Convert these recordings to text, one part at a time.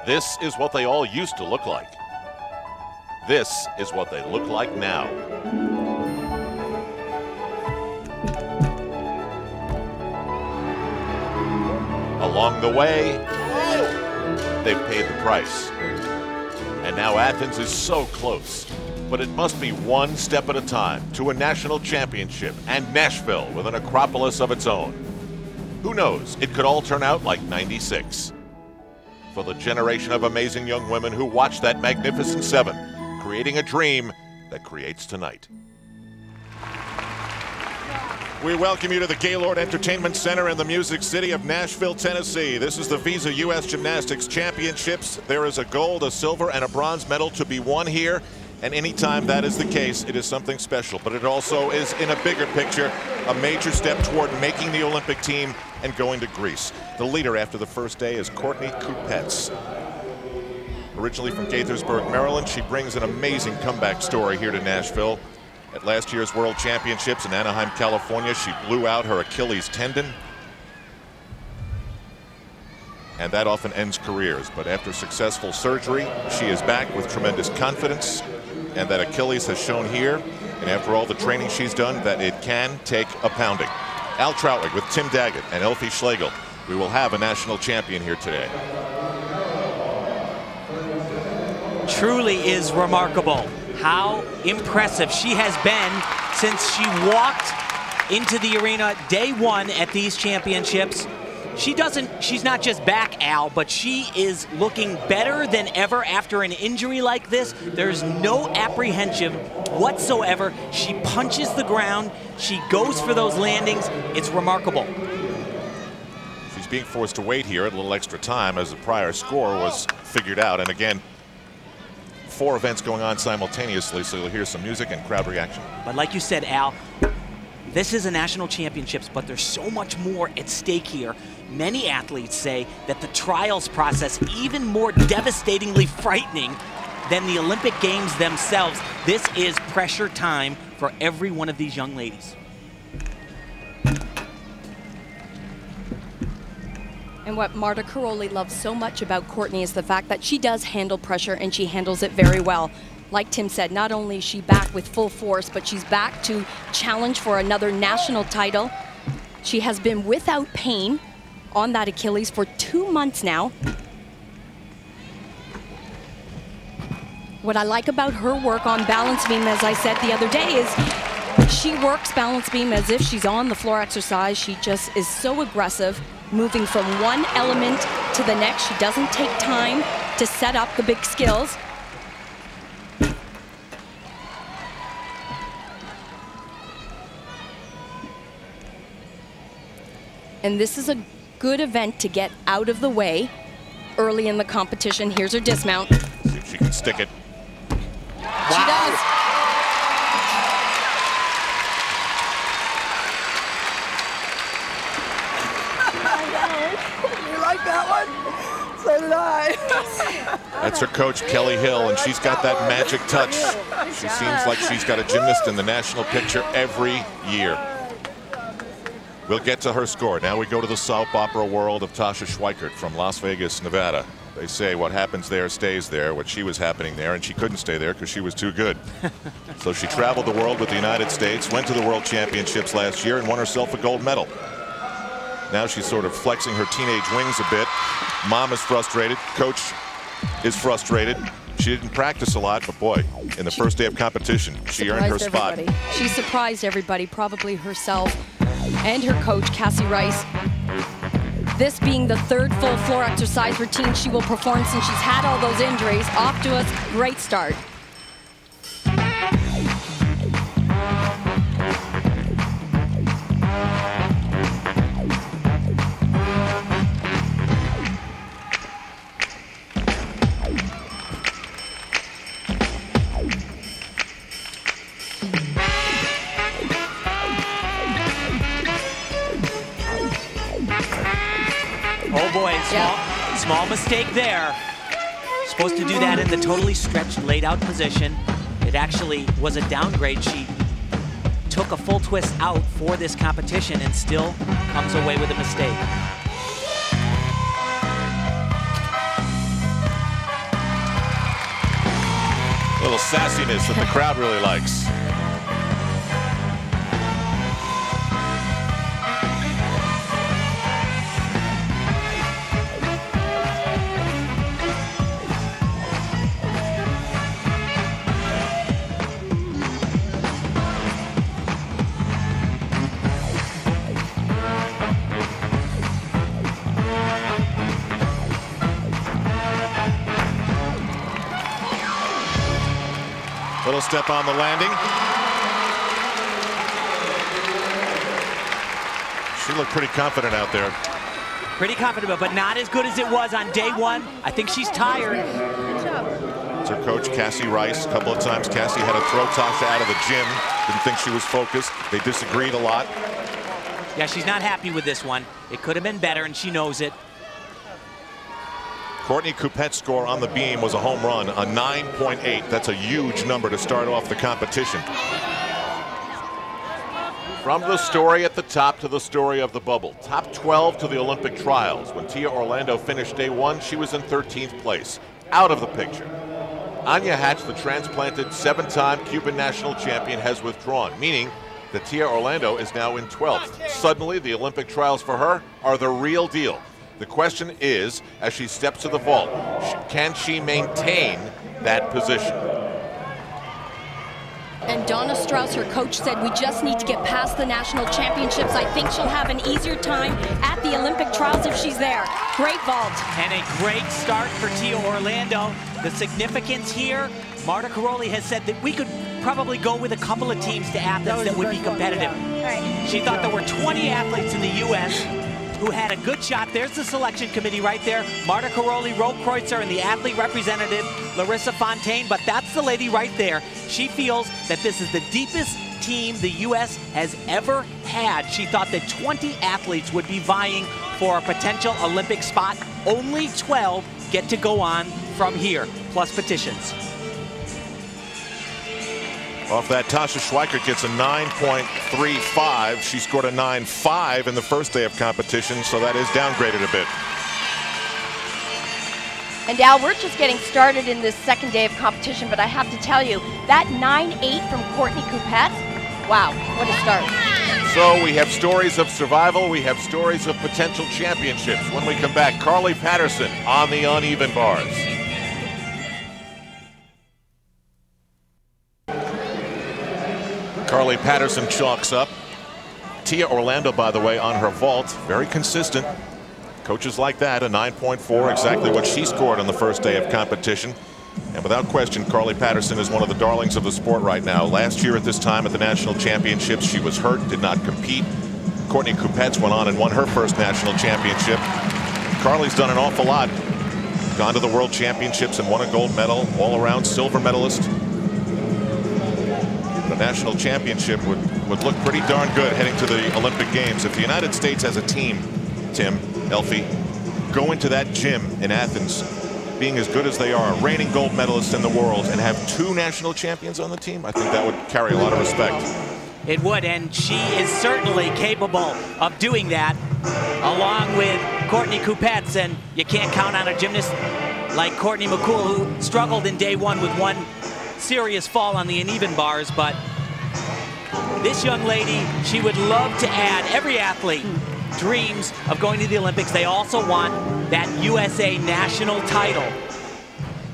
This is what they all used to look like. This is what they look like now. Along the way, they've paid the price. And now Athens is so close. But it must be one step at a time to a national championship and Nashville with an Acropolis of its own. Who knows, it could all turn out like '96. For the generation of amazing young women who watched that magnificent seven, creating a dream that creates tonight. We welcome you to the Gaylord Entertainment Center in the Music City of Nashville, Tennessee. This is the Visa U.S. Gymnastics Championships. There is a gold, a silver, and a bronze medal to be won here. And anytime that is the case, it is something special. But it also is, in a bigger picture, a major step toward making the Olympic team and going to Greece. The leader after the first day is Courtney Kupets. Originally from Gaithersburg, Maryland, she brings an amazing comeback story here to Nashville. At last year's World Championships in Anaheim, California, she blew out her Achilles tendon. And that often ends careers. But after successful surgery, she is back with tremendous confidence. And that Achilles has shown here, and after all the training she's done, that it can take a pounding. Al Troutwig with Tim Daggett and Elfie Schlegel. We will have a national champion here today. Truly is remarkable how impressive she has been since she walked into the arena day one at these championships. She's not just back, Al, but she is looking better than ever after an injury like this. There's no apprehension whatsoever. She punches the ground. She goes for those landings. It's remarkable. She's being forced to wait here at a little extra time as the prior score was figured out. And again, 4 events going on simultaneously, so you'll hear some music and crowd reaction. But like you said, Al, this is a national championships, but there's so much more at stake here. Many athletes say that the trials process even more devastatingly frightening than the Olympic Games themselves. This is pressure time for every one of these young ladies. And what Marta Karolyi loves so much about Courtney is the fact that she does handle pressure, and she handles it very well. Like Tim said, not only is she back with full force, but she's back to challenge for another national title. She has been without pain on that Achilles for 2 months now. What I like about her work on balance beam, as I said the other day, is she works balance beam as if she's on the floor exercise. She just is so aggressive, moving from one element to the next. She doesn't take time to set up the big skills. And this is a good event to get out of the way early in the competition. Here's her dismount. See if she can stick it. Wow. She does. You like that one? So did I. That's her coach, Kelly Hill, and she's got that magic touch. She seems like she's got a gymnast in the national picture every year. We'll get to her score. Now we go to the soap opera world of Tasha Schweikert from Las Vegas, Nevada. They say what happens there stays there. What she was happening there, and she couldn't stay there because she was too good. So she traveled the world with the United States, went to the World Championships last year, and won herself a gold medal. Now she's sort of flexing her teenage wings a bit. Mom is frustrated. Coach is frustrated. She didn't practice a lot, but boy, in the first day of competition, she earned her spot. She surprised everybody, probably herself and her coach, Cassie Rice. This being the 3rd full floor exercise routine she will perform since she's had all those injuries. Off to a great start. Oh boy, small mistake there. Supposed to do that in the totally stretched, laid out position. It actually was a downgrade. She took a full twist out for this competition and still comes away with a mistake. little sassiness that the crowd really likes. Little step on the landing. She looked pretty confident out there. Pretty confident, but not as good as it was on day one. I think she's tired. It's her coach, Cassie Rice. A couple of times Cassie had to throw Tasha out of the gym. Didn't think she was focused. They disagreed a lot. Yeah, she's not happy with this one. It could have been better, and she knows it. Courtney Coupette's score on the beam was a home run, a 9.8. That's a huge number to start off the competition. From the story at the top to the story of the bubble. Top 12 to the Olympic trials. When Tia Orlando finished day one, she was in 13th place. Out of the picture. Anya Hatch, the transplanted 7-time Cuban national champion, has withdrawn, meaning that Tia Orlando is now in 12th. Suddenly, the Olympic trials for her are the real deal. The question is, as she steps to the vault, can she maintain that position? And Donna Strauss, her coach, said we just need to get past the national championships. I think she'll have an easier time at the Olympic trials if she's there. Great vault. And a great start for Tia Orlando. The significance here, Marta Caroli has said that we could probably go with a couple of teams to Athens that would be competitive. She thought there were 20 athletes in the U.S. who had a good shot. There's the selection committee right there. Marta Caroli, Ro Kreutzer, and the athlete representative, Larissa Fontaine. But that's the lady right there. She feels that this is the deepest team the U.S. has ever had. She thought that 20 athletes would be vying for a potential Olympic spot. Only 12 get to go on from here, plus petitions. Off that, Tasha Schweikert gets a 9.35. She scored a 9.5 in the first day of competition, so that is downgraded a bit. And Al, we're just getting started in this second day of competition, but I have to tell you, that 9.8 from Courtney Coupette, wow, what a start. So we have stories of survival, we have stories of potential championships. When we come back, Carly Patterson on the uneven bars. Carly Patterson chalks up. Tia Orlando, by the way, on her vault, very consistent. Coaches like that, a 9.4, exactly what she scored on the first day of competition. And without question, Carly Patterson is one of the darlings of the sport right now. Last year at this time at the national championships, she was hurt, did not compete. Courtney Coupette went on and won her first national championship. Carly's done an awful lot. Gone to the world championships and won a gold medal, all-around silver medalist. The national championship would look pretty darn good heading to the Olympic Games. If the United States as a team, Tim, Elfie, go into that gym in Athens being as good as they are, reigning gold medalists in the world, and have 2 national champions on the team, I think that would carry a lot of respect. It would, and she is certainly capable of doing that, along with Courtney Coupette. And you can't count on a gymnast like Courtney McCool, who struggled in day one with one serious fall on the uneven bars. But this young lady, she would love to add. Every athlete dreams of going to the Olympics. They also want that USA national title.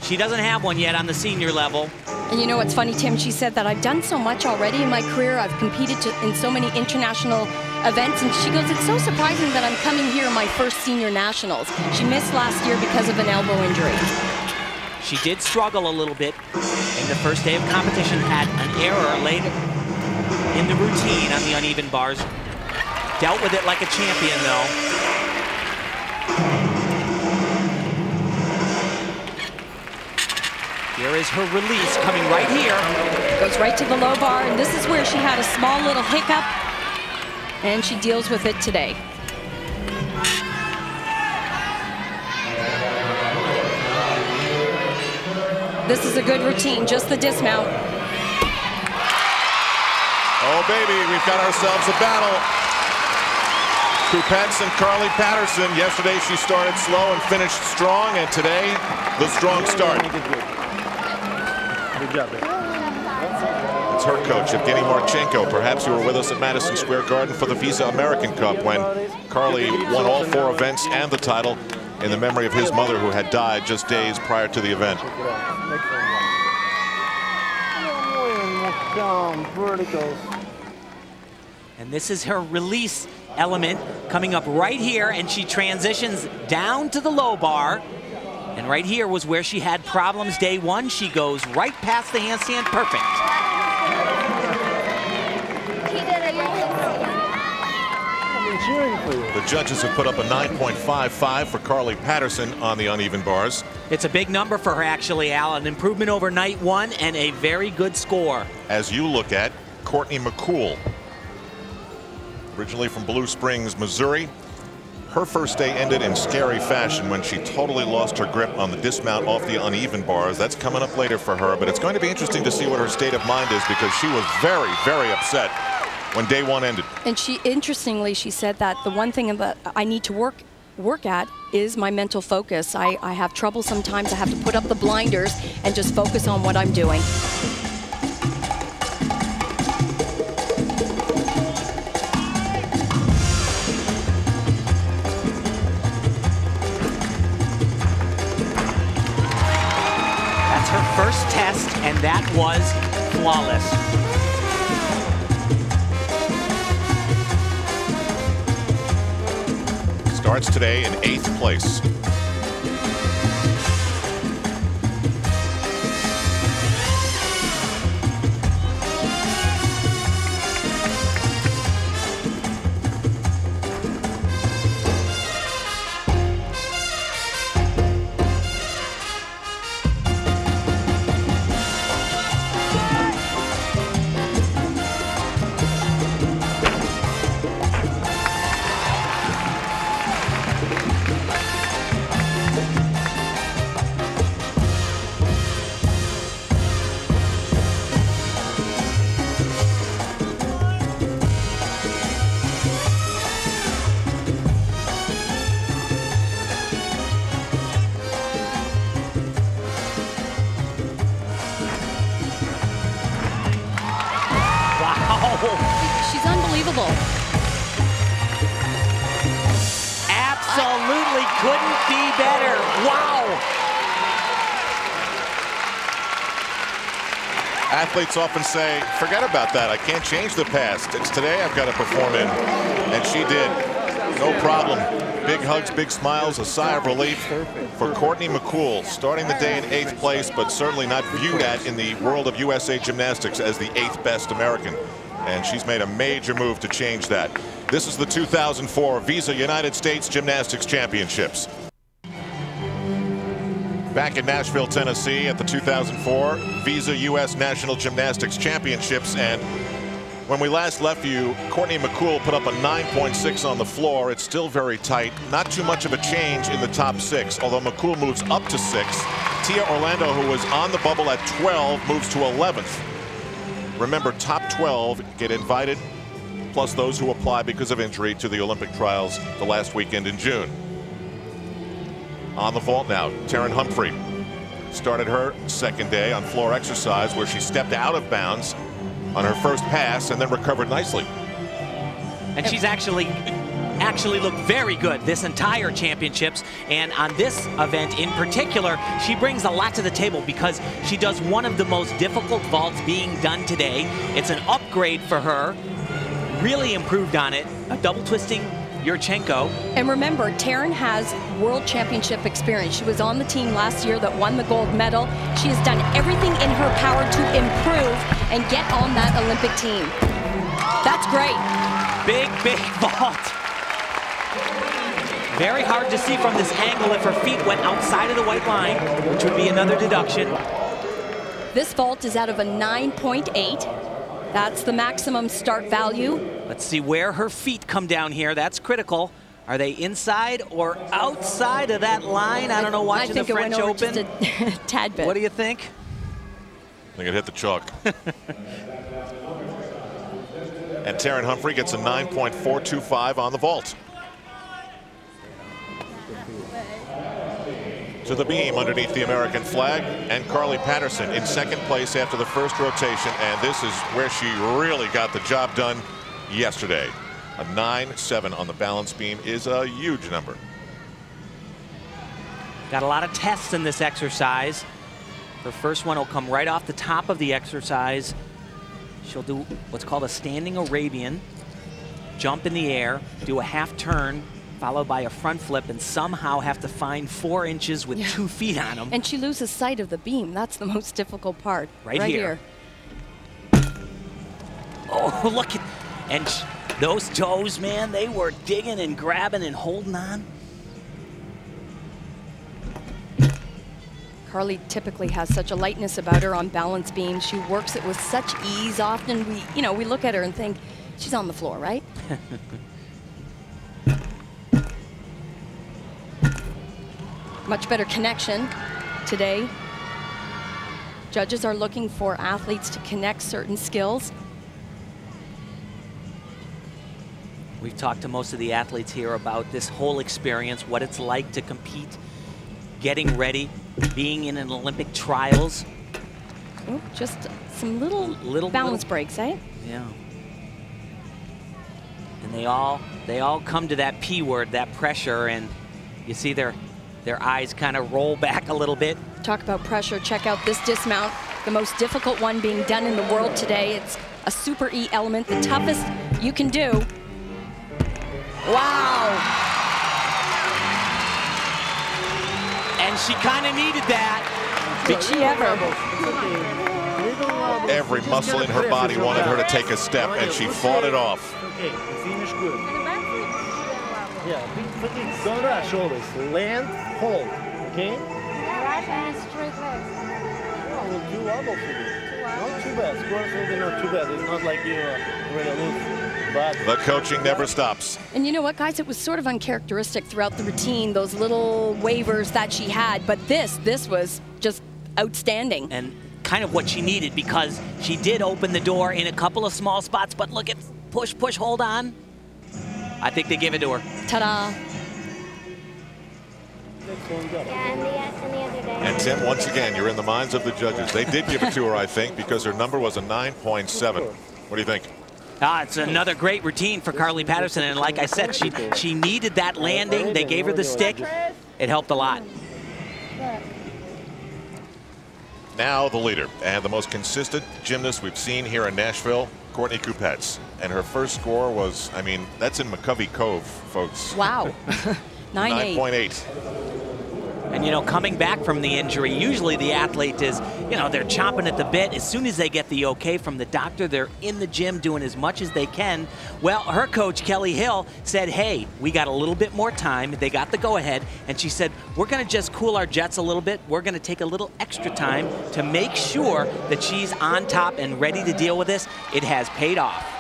She doesn't have one yet on the senior level. And you know what's funny, Tim? She said that I've done so much already in my career. I've competed in so many international events. And she goes, it's so surprising that I'm coming here in my first senior nationals. She missed last year because of an elbow injury. She did struggle a little bit in the first day of competition, had an error late in the routine on the uneven bars. Dealt with it like a champion, though. Here is her release coming right here. Goes right to the low bar, and this is where she had a small little hiccup, and she deals with it today. This is a good routine, just the dismount. Oh, baby, we've got ourselves a battle. Coupette and Carly Patterson. Yesterday she started slow and finished strong, and today the strong start. Good job, baby. It's her coach, Evgeny Marchenko. Perhaps you were with us at Madison Square Garden for the Visa American Cup when Carly won all 4 events and the title in the memory of his mother, who had died just days prior to the event. And this is her release element coming up right here, and she transitions down to the low bar. And right here was where she had problems day 1. She goes right past the handstand, perfect. The judges have put up a 9.55 for Carly Patterson on the uneven bars. It's a big number for her, actually, Al. An improvement over night 1 and a very good score. As you look at Courtney McCool, originally from Blue Springs, Missouri. Her first day ended in scary fashion when she totally lost her grip on the dismount off the uneven bars. That's coming up later for her, but it's going to be interesting to see what her state of mind is, because she was very, very upset when day 1 ended. And interestingly, she said that the one thing that I need to work at is my mental focus. I have trouble sometimes. I have to put up the blinders and just focus on what I'm doing. First test, and that was flawless. Starts today in 8th place. She's unbelievable. Absolutely couldn't be better. Wow. Athletes often say, forget about that. I can't change the past. It's today I've got to perform in. And she did. No problem. Big hugs, big smiles, a sigh of relief for Courtney McCool, starting the day in 8th place, but certainly not viewed at in the world of USA Gymnastics as the 8th best American. And she's made a major move to change that. This is the 2004 Visa United States Gymnastics Championships. Back in Nashville, Tennessee at the 2004 Visa US National Gymnastics Championships. And when we last left you, Courtney McCool put up a 9.6 on the floor. It's still very tight. Not too much of a change in the top 6, although McCool moves up to 6. Tia Orlando, who was on the bubble at 12, moves to 11th. Remember, top 12 get invited, plus those who apply because of injury, to the Olympic trials the last weekend in June. On the vault now, Taryn Humphrey started her second day on floor exercise, where she stepped out of bounds on her first pass and then recovered nicely. And she's actually looked very good this entire championships, and on this event in particular, she brings a lot to the table because she does one of the most difficult vaults being done today. It's an upgrade for her, really improved on it, a double twisting Yurchenko. And remember, Taryn has world championship experience. She was on the team last year that won the gold medal. She has done everything in her power to improve and get on that Olympic team. That's great. Big, big vault. Very hard to see from this angle if her feet went outside of the white line, which would be another deduction. This vault is out of a 9.8. That's the maximum start value. Let's see where her feet come down here. That's critical. Are they inside or outside of that line? I don't know, watching the French Open. Just a tad bit. What do you think? I think it hit the chalk. And Taryn Humphrey gets a 9.425 on the vault. to the beam underneath the American flag, and Carly Patterson in second place after the first rotation, and this is where she really got the job done yesterday. A 9.7 on the balance beam is a huge number. Got a lot of tests in this exercise. Her first one will come right off the top of the exercise. She'll do what's called a standing Arabian, jump in the air, do a half turn, followed by a front flip, and somehow have to find 4 inches with 2 feet on them. And she loses sight of the beam. That's the most difficult part. Right here. Oh, look at, and those toes, man, they were digging and grabbing and holding on. Carly typically has such a lightness about her on balance beams. She works it with such ease. Often we look at her and think she's on the floor, right? Much better connection today. Judges are looking for athletes to connect certain skills. We've talked to most of the athletes here about this whole experience, what it's like to compete, getting ready, being in an Olympic trials. Oh, just some little balance breaks, eh? Yeah. And they all come to that P word, that pressure, and you see their eyes kind of roll back a little bit. Talk about pressure. Check out this dismount, the most difficult one being done in the world today. It's a Super E element, the toughest you can do. Wow. And she kind of needed that. Did she ever? Every muscle in her body wanted her to take a step, and she fought it off. Okay, finish good. Yeah, don't rush always. Land, hold, okay? Right and straight legs. Oh, we'll do wobble for you. Not too bad. Scores will be not too bad. It's not like you really lose. But the coaching never stops. And you know what, guys? It was sort of uncharacteristic throughout the routine, those little waivers that she had. But this was just outstanding. And kind of what she needed, because she did open the door in a couple of small spots. But look at push, push, hold on. I think they give it to her. Ta-da. Yeah, and the other day. And Tim, once again, you're in the minds of the judges. They did give it to her, I think, because her number was a 9.7. What do you think? It's another great routine for Carly Patterson, and like I said, she needed that landing. They gave her the stick. It helped a lot. Now the leader and the most consistent gymnast we've seen here in Nashville, Courtney Kupets. And her first score was, I mean, that's in McCovey Cove, folks. Wow. 9.8. And, you know, coming back from the injury, usually the athlete is, you know, they're chomping at the bit. As soon as they get the okay from the doctor, they're in the gym doing as much as they can. Well, her coach, Kelly Hill, said, hey, we got a little bit more time. They got the go-ahead. And she said, we're going to just cool our jets a little bit. We're going to take a little extra time to make sure that she's on top and ready to deal with this. It has paid off.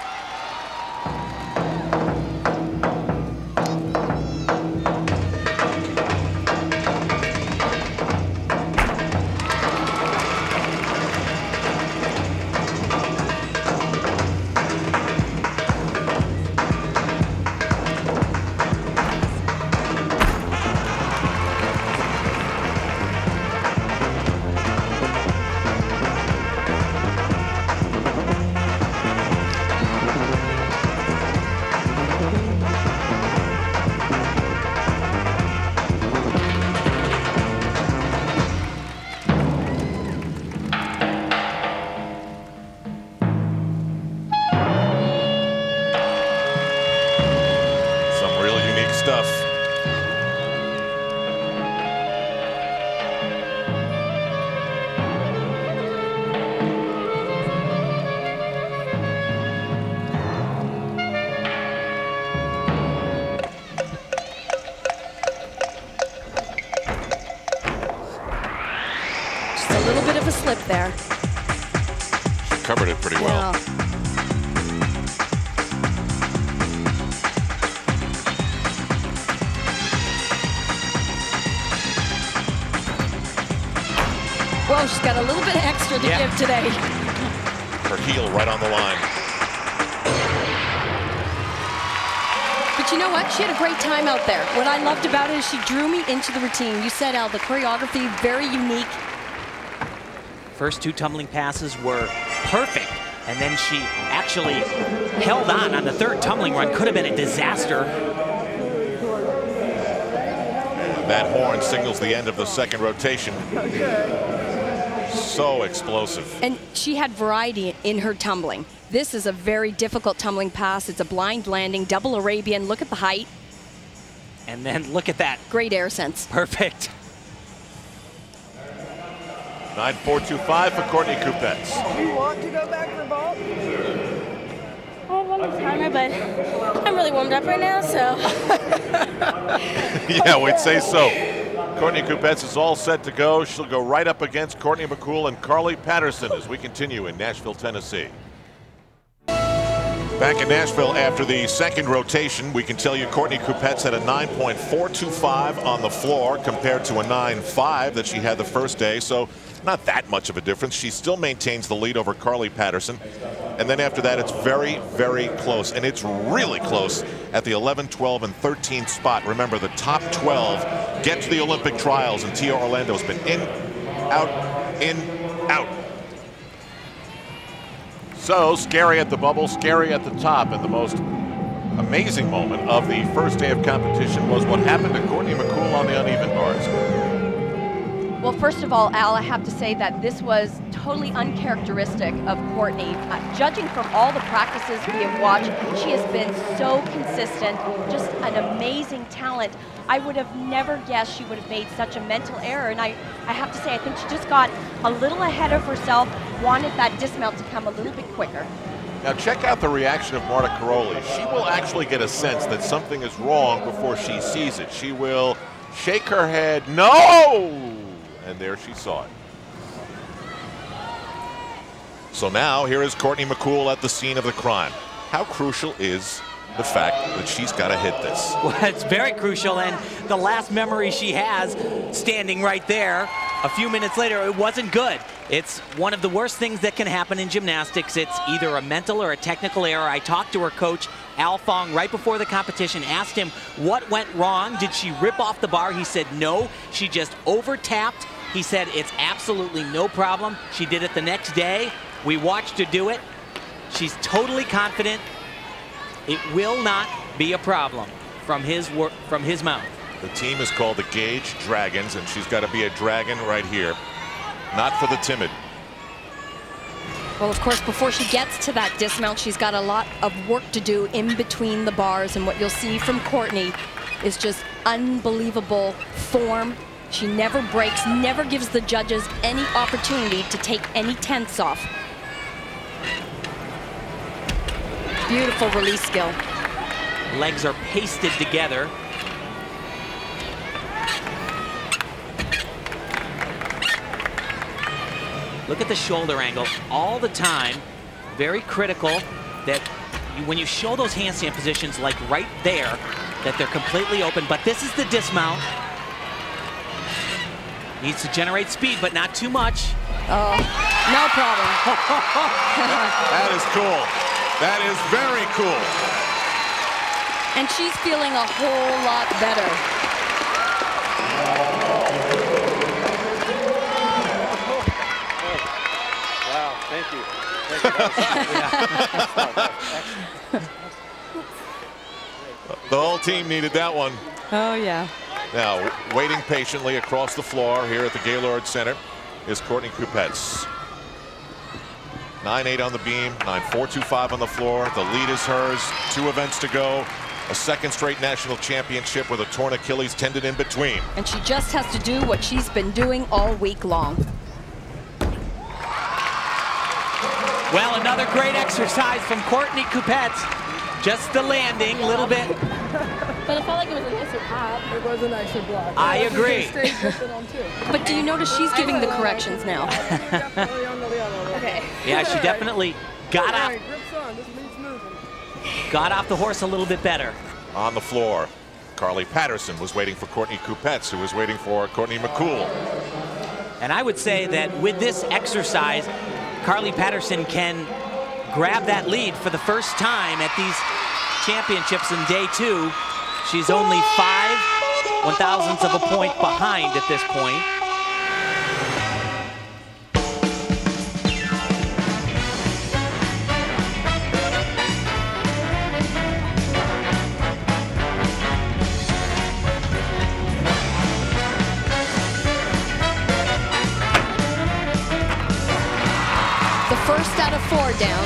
Slip there. She covered it pretty well. Well, she's got a little bit extra to give today. Her heel right on the line. But you know what? She had a great time out there. What I loved about it is she drew me into the routine. You said, Al, the choreography, very unique. First 2 tumbling passes were perfect, and then she actually held on the 3rd tumbling run. Could have been a disaster. That horn signals the end of the 2nd rotation. So explosive. And she had variety in her tumbling. This is a very difficult tumbling pass. It's a blind landing, double Arabian. Look at the height. And then look at that. Great air sense. Perfect. 9.425 for Courtney Kupets. Do you want to go back for vault? I have one more timer, but I'm really warmed up right now, so. Yeah, we'd say so. Courtney Kupets is all set to go. She'll go right up against Courtney McCool and Carly Patterson as we continue in Nashville, Tennessee. Back in Nashville after the 2nd rotation, we can tell you Courtney Kupets had a 9.425 on the floor compared to a 9.5 that she had the first day. So not that much of a difference. She still maintains the lead over Carly Patterson. And then after that, it's very, very close. And it's really close at the 11, 12, and 13 spot. Remember, the top 12 get to the Olympic trials, and Tia Orlando's been in, out, in, out. So scary at the bubble, scary at the top. And the most amazing moment of the first day of competition was what happened to Courtney McCool on the uneven bars. Well, first of all, Al, I have to say that this was totally uncharacteristic of Courtney. Judging from all the practices we have watched, she has been so consistent, just an amazing talent. I would have never guessed she would have made such a mental error, and I have to say, I think she just got a little ahead of herself, wanted that dismount to come a little bit quicker. Now check out the reaction of Marta Caroli. She will actually get a sense that something is wrong before she sees it. She will shake her head, no! And there she saw it. So now here is Courtney McCool at the scene of the crime. How crucial is the fact that she's got to hit this? Well, it's very crucial, and the last memory she has standing right there a few minutes later, it wasn't good. It's one of the worst things that can happen in gymnastics. It's either a mental or a technical error. I talked to her coach, Al Fong, right before the competition, asked him what went wrong. Did she rip off the bar? He said no, she just over-tapped. He said it's absolutely no problem. She did it the next day. We watched her do it. She's totally confident. It will not be a problem from his mouth. The team is called the Gage Dragons, and she's got to be a dragon right here. Not for the timid. Well, of course, before she gets to that dismount, she's got a lot of work to do in between the bars, and what you'll see from Courtney is just unbelievable form. She never breaks, never gives the judges any opportunity to take any tenths off. Beautiful release skill. Legs are pasted together. Look at the shoulder angle all the time. Very critical that when you show those handstand positions like right there, that they're completely open. But this is the dismount. Needs to generate speed, but not too much. Oh, no problem. That is cool. That is very cool. And she's feeling a whole lot better. Wow, thank you. The whole team needed that one. Oh, yeah. Now, waiting patiently across the floor here at the Gaylord Center is Courtney Kupets. 9.8 on the beam, 9.425 on the floor. The lead is hers. 2 events to go. A second straight national championship with a torn Achilles tendon in between. And she just has to do what she's been doing all week long. Well, another great exercise from Courtney Kupets. Just the landing, a little bit. But it felt like it was a nicer pop. It was a nicer block. I agree. But do you notice she's giving the corrections now? Okay. Yeah, she definitely got off the horse a little bit better. On the floor, Carly Patterson was waiting for Courtney Kupets, who was waiting for Courtney McCool. And I would say that with this exercise, Carly Patterson can grab that lead for the first time at these championships in day 2. She's only 5 1/1000ths of a point behind at this point. The first out of 4 down.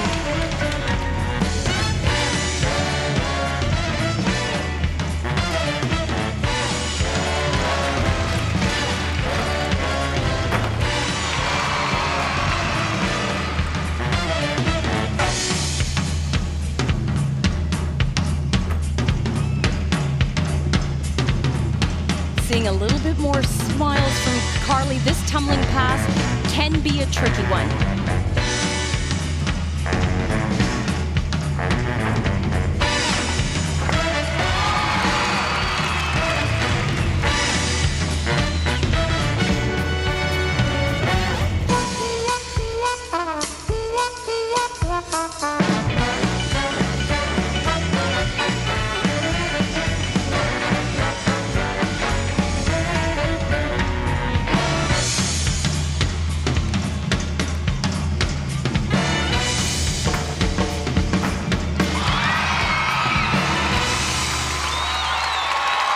Seeing a little bit more smiles from Carly. This tumbling pass can be a tricky one.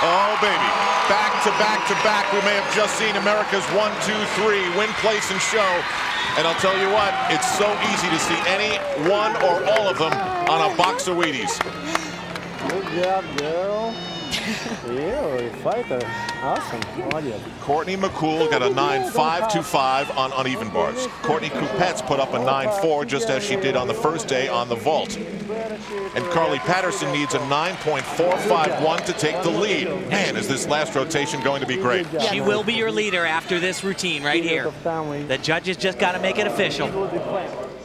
Oh, baby. Back to back. We may have just seen America's 1, 2, 3 win, place, and show. And I'll tell you what, it's so easy to see any one or all of them on a box of Wheaties. Good job, girl. You're a fighter. Awesome. Courtney McCool got a 9.525 on uneven bars. Courtney Coupette's put up a 9.4 just as she did on the first day on the vault. And Carly Patterson needs a 9.451 to take the lead. Man, is this last rotation going to be great. She will be your leader after this routine right here. The judges just got to make it official.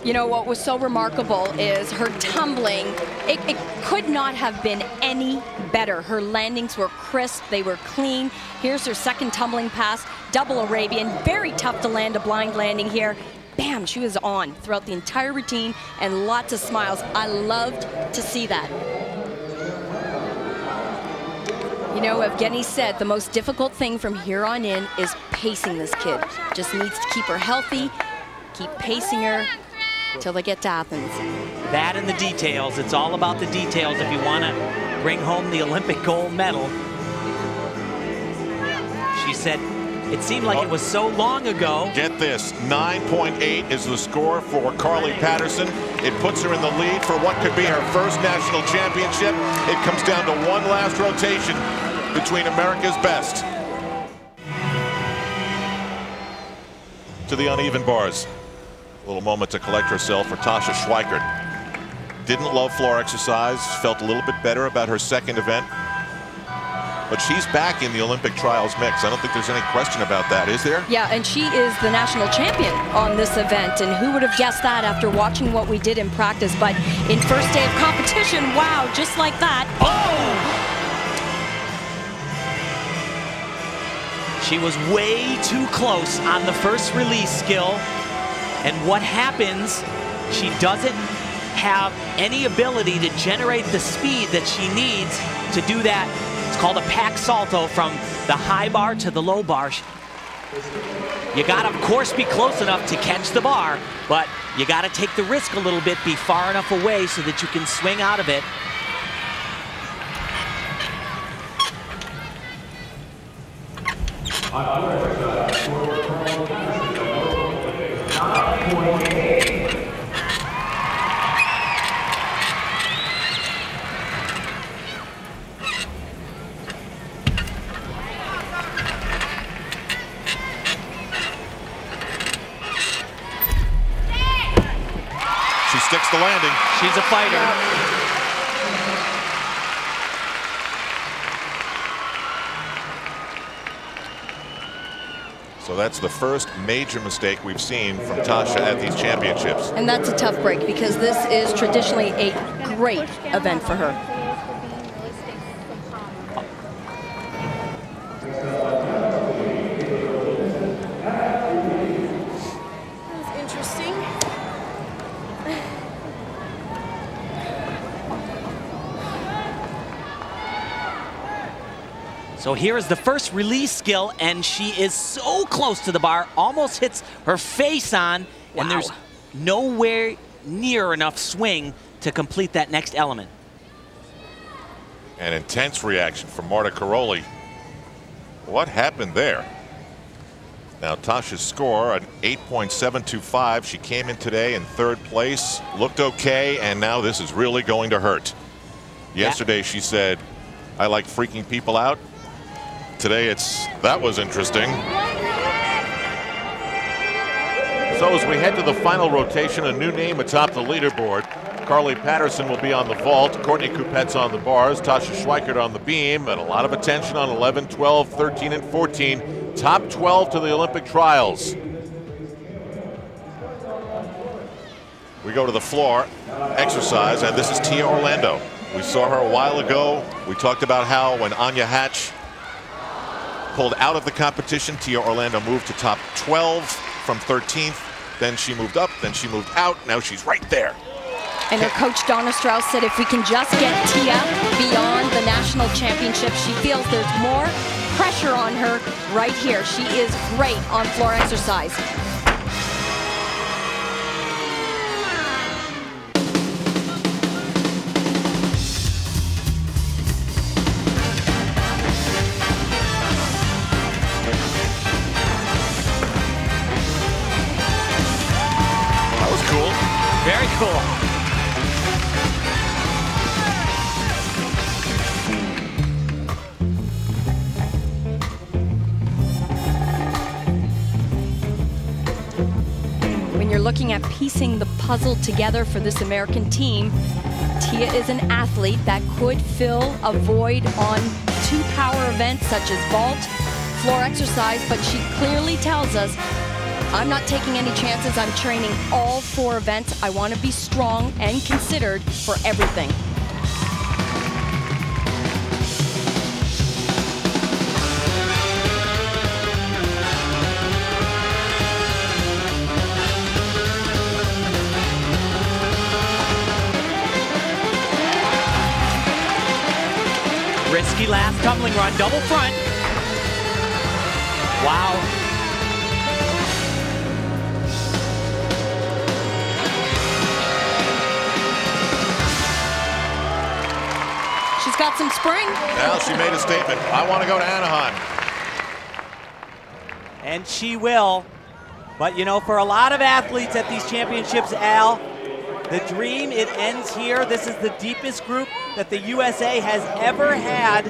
You know, what was so remarkable is her tumbling. It could not have been any better. Her landings were crisp, they were clean. Here's her second tumbling pass, double Arabian. Very tough to land a blind landing here. Bam, she was on throughout the entire routine and lots of smiles. I loved to see that. You know, Evgeny said the most difficult thing from here on in is pacing this kid. Just needs to keep her healthy, keep pacing her till they get to Athens. That and the details. It's all about the details if you want to bring home the Olympic gold medal. She said it seemed like it was so long ago. Get this, 9.8 is the score for Carly Patterson. It puts her in the lead for what could be her first national championship. It comes down to one last rotation between America's best. To the uneven bars. A little moment to collect herself for Tasha Schweikert. Didn't love floor exercise, felt a little bit better about her second event. But she's back in the Olympic trials mix. I don't think there's any question about that, is there? Yeah, and she is the national champion on this event. And who would have guessed that after watching what we did in practice? But in first day of competition, wow, just like that. Oh! She was way too close on the first release skill. And what happens, she doesn't have any ability to generate the speed that she needs to do that. It's called a pack salto from the high bar to the low bar. You gotta, of course, be close enough to catch the bar, but you gotta take the risk a little bit, be far enough away so that you can swing out of it. She sticks the landing. She's a fighter. So that's the first major mistake we've seen from Tasha at these championships. And that's a tough break because this is traditionally a great event for her. So here is the first release skill, and she is so close to the bar, almost hits her face on, and there's nowhere near enough swing to complete that next element. An intense reaction from Marta Karolyi. What happened there? Now Tasha's score, an 8.725. She came in today in 3rd place, looked okay, and now this is really going to hurt. Yesterday she said, I like freaking people out. Today that was interesting. So as we head to the final rotation, a new name atop the leaderboard. Carly Patterson will be on the vault, Courtney Kupets on the bars, Tasha Schweikert on the beam, and a lot of attention on 11, 12, 13, and 14. Top 12 to the Olympic trials. We go to the floor, exercise, and this is Tia Orlando. We saw her a while ago. We talked about how when Anya Hatch pulled out of the competition, Tia Orlando moved to top 12 from 13th. Then she moved up, then she moved out. Now she's right there. And her coach, Donna Strauss, said if we can just get Tia beyond the national championship, she feels there's more pressure on her right here. She is great on floor exercise. That was cool. Very cool. Looking at piecing the puzzle together for this American team, Tia is an athlete that could fill a void on 2 power events such as vault, floor exercise, but she clearly tells us, I'm not taking any chances. I'm training all 4 events. I want to be strong and considered for everything. Risky last tumbling run, double front. Wow. She's got some spring. Now she made a statement. I want to go to Anaheim. And she will. But you know, for a lot of athletes at these championships, Al, the dream, it ends here. This is the deepest group that the USA has ever had.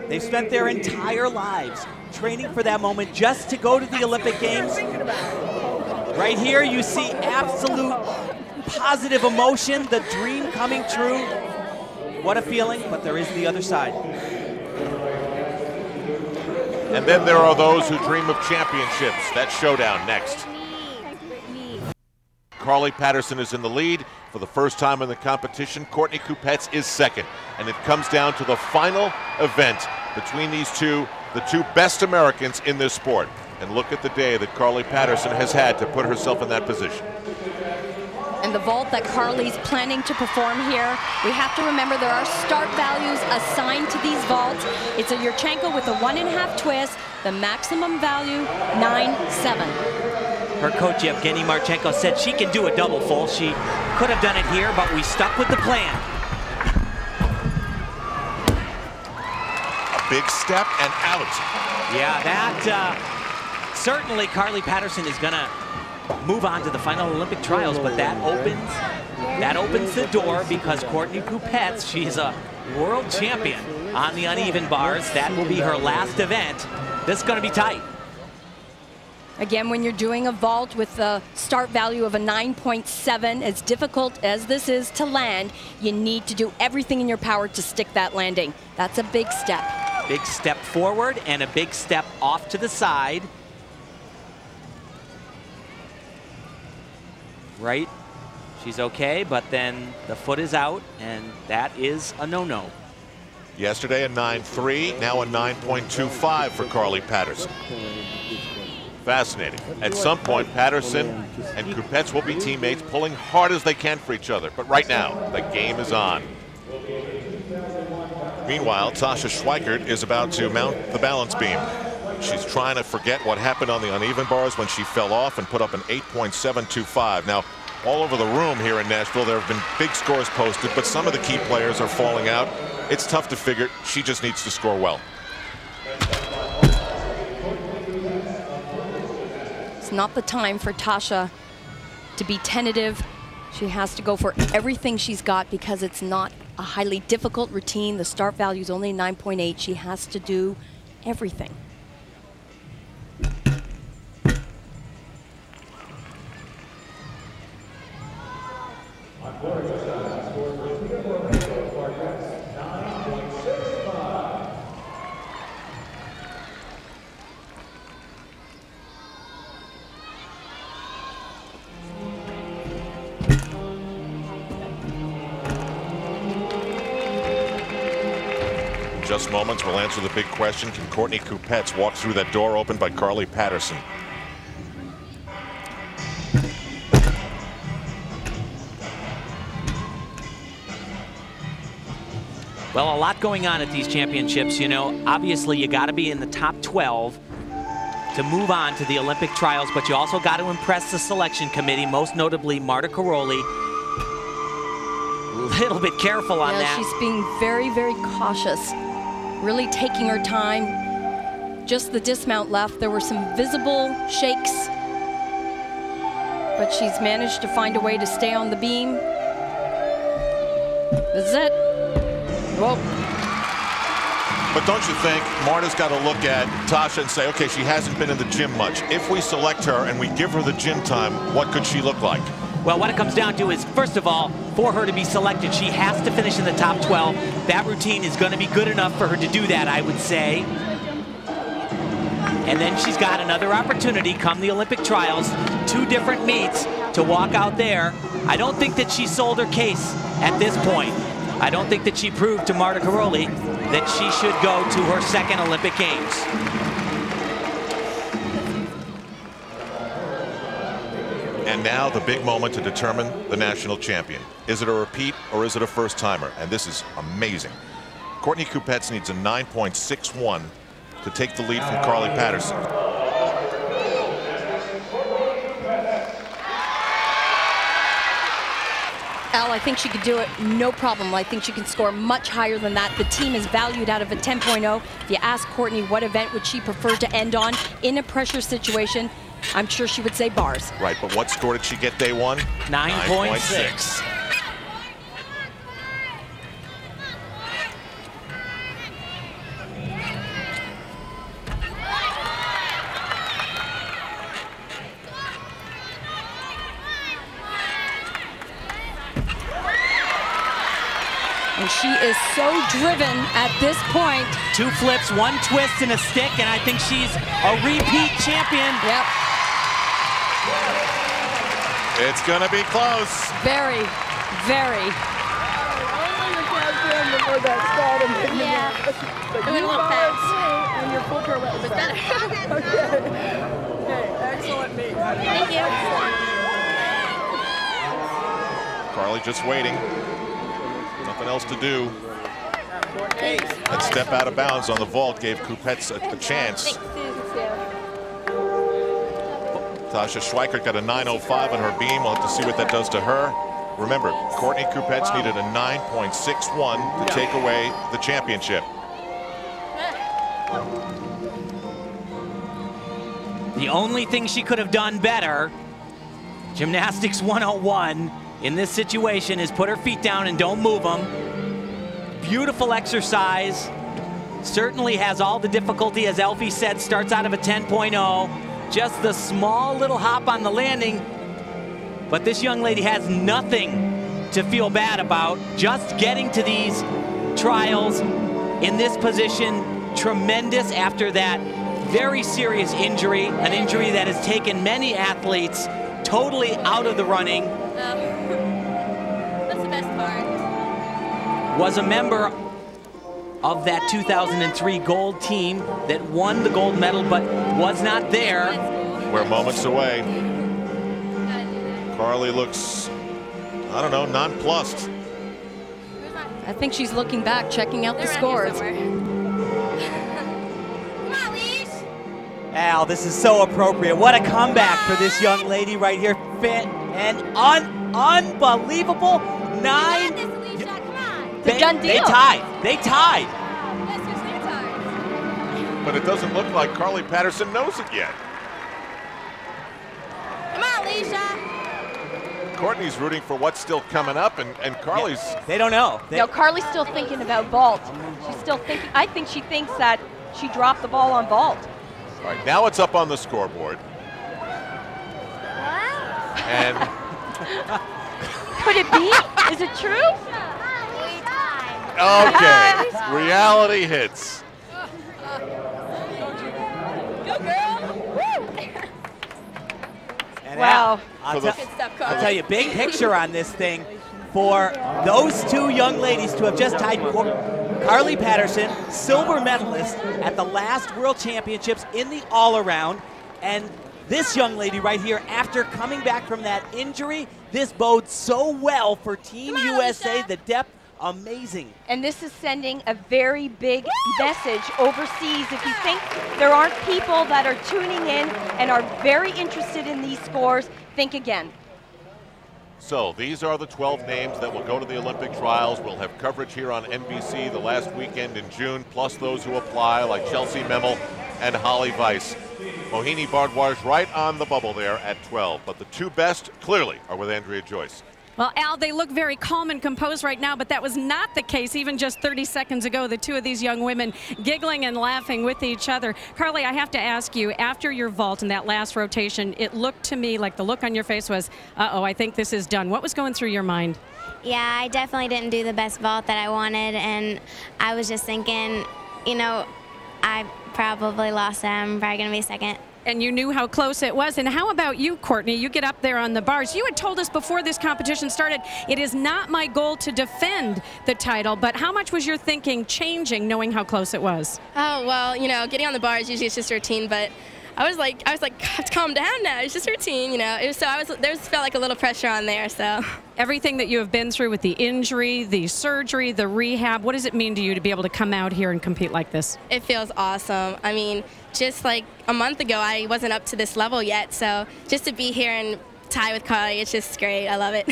They've spent their entire lives training for that moment just to go to the Olympic Games. Right here, you see absolute positive emotion, the dream coming true. What a feeling, but there is the other side. And then there are those who dream of championships. That showdown next. Carly Patterson is in the lead for the first time in the competition. Courtney Kupets is second. And it comes down to the final event between these two, the 2 best Americans in this sport. And look at the day that Carly Patterson has had to put herself in that position. And the vault that Carly's planning to perform here, we have to remember there are start values assigned to these vaults. It's a Yurchenko with a 1.5 twist, the maximum value 9.7. Her coach, Evgeny Marchenko, said she can do a double full. She could have done it here, but we stuck with the plan. A big step and out. Yeah, that certainly Carly Patterson is going to move on to the final Olympic trials, but that opens the door because Courtney Kupets, she's a world champion on the uneven bars. That will be her last event. This is going to be tight. Again, when you're doing a vault with a start value of a 9.7, as difficult as this is to land, you need to do everything in your power to stick that landing. That's a big step. Big step forward and a big step off to the side. Right, she's okay, but then the foot is out, and that is a no-no. Yesterday a 9.3, now a 9.25 for Carly Patterson. Fascinating. At some point, Patterson and Kupets will be teammates, pulling hard as they can for each other. But right now, the game is on. Meanwhile, Tasha Schweikert is about to mount the balance beam. She's trying to forget what happened on the uneven bars when she fell off and put up an 8.725. Now, all over the room here in Nashville, there have been big scores posted, but some of the key players are falling out. It's tough to figure. She just needs to score well. It's not the time for Tasha to be tentative. She has to go for everything she's got because it's not a highly difficult routine. The start value is only 9.8. She has to do everything. Just moments, we'll answer the big question. Can Courtney Kupets walk through that door opened by Carly Patterson? Well, a lot going on at these championships. You know, obviously you got to be in the top 12 to move on to the Olympic trials, but you also got to impress the selection committee, most notably Marta Karolyi. A little bit careful on that. She's being very, very cautious, really taking her time. Just the dismount left. There were some visible shakes, but she's managed to find a way to stay on the beam. This is it. Whoa. But don't you think Marta's got to look at Tasha and say, okay, she hasn't been in the gym much. If we select her and we give her the gym time, what could she look like? Well, what it comes down to is, first of all, for her to be selected, she has to finish in the top 12. That routine is going to be good enough for her to do that, I would say. And then she's got another opportunity come the Olympic trials, 2 different meets to walk out there. I don't think that she sold her case at this point. I don't think that she proved to Marta Karolyi that she should go to her 2nd Olympic Games. And now the big moment to determine the national champion. Is it a repeat or is it a first timer? And this is amazing. Courtney Kupets needs a 9.61 to take the lead from Carly Patterson. Al, I think she could do it, no problem. I think she can score much higher than that. The team is valued out of a 10.0. If you ask Courtney what event would she prefer to end on in a pressure situation, I'm sure she would say bars. Right, but what score did she get day one? 9.6. And she is so driven at this point. 2 flips, 1 twist and a stick, and I think she's a repeat champion. Yep. It's gonna be close. Very, very. Yeah. It went a little fast. And your full pirouette was better. Okay. Okay, excellent meet. Thank you. Carly just waiting. Nothing else to do. That step out of bounds on the vault gave Kupets a chance. Tasha Schweikert got a 9.05 on her beam. We'll have to see what that does to her. Remember, Courtney Kupets needed a 9.61 to take away the championship. The only thing she could have done better, Gymnastics 101, in this situation is put her feet down and don't move them. Beautiful exercise. Certainly has all the difficulty, as Elfie said, starts out of a 10.0. Just the small little hop on the landing. But this young lady has nothing to feel bad about. Just getting to these trials in this position, tremendous after that very serious injury, an injury that has taken many athletes totally out of the running. That's the best part. Was a member of that 2003 gold team that won the gold medal but was not there. We're moments away. Carly looks, I don't know, nonplussed. I think she's looking back, checking out the scores. Al, this is so appropriate. What a comeback for this young lady right here. Fit and unbelievable 9. It's a done deal. They tied. They tied. But it doesn't look like Carly Patterson knows it yet. Come on, Alicia. Courtney's rooting for what's still coming up, and Carly's... Yeah, they don't know. No, Carly's still thinking about vault. She's still thinking, I think she thinks that she dropped the ball on vault. All right, now it's up on the scoreboard. And... Could it be? Is it true? Okay, reality hits. Go, girl. And Wow. I'll tell you, big picture on this thing for those two young ladies to have just tied Carly Patterson, silver medalist at the last World Championships in the all-around, and this young lady right here, after coming back from that injury, this bodes so well for Team USA, Alicia. the depth, amazing. And this is sending a very big message overseas. If you think there aren't people that are tuning in and are very interested in these scores, think again. So these are the 12 names that will go to the Olympic trials. We'll have coverage here on NBC the last weekend in June, plus those who apply like Chelsea Memel and Holly Weiss. Mohini Bardwaj right on the bubble there at 12, but the two best clearly are with Andrea Joyce. Well, Al, they look very calm and composed right now, but that was not the case even just 30 seconds ago. The two of these young women giggling and laughing with each other. Carly, I have to ask you, after your vault in that last rotation, it looked to me like the look on your face was, uh-oh, I think this is done. What was going through your mind? Yeah, I definitely didn't do the best vault that I wanted, and I was just thinking, you know, I probably lost that. I'm probably going to be second. And you knew how close it was. And how about you, Courtney? You get up there on the bars. You had told us before this competition started, it is not my goal to defend the title, but how much was your thinking changing knowing how close it was? Oh, well, you know, getting on the bars, usually it's just routine, but I was like, calm down now. It's just routine, you know. There felt like a little pressure on there, so. Everything that you have been through with the injury, the surgery, the rehab, what does it mean to you to be able to come out here and compete like this? It feels awesome. I mean, just like a month ago, I wasn't up to this level yet, so just to be here and tie with Carly, it's just great. I love it.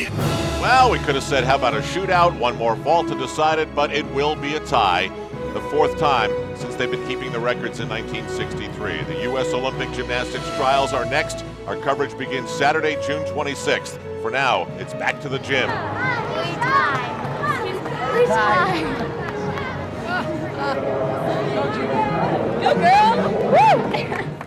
Well, we could have said, how about a shootout? One more vault to decide it, but it will be a tie. The fourth time since they've been keeping the records in 1963. The U.S. Olympic Gymnastics trials are next. Our coverage begins Saturday, June 26th. For now, it's back to the gym. Go, girl. Woo!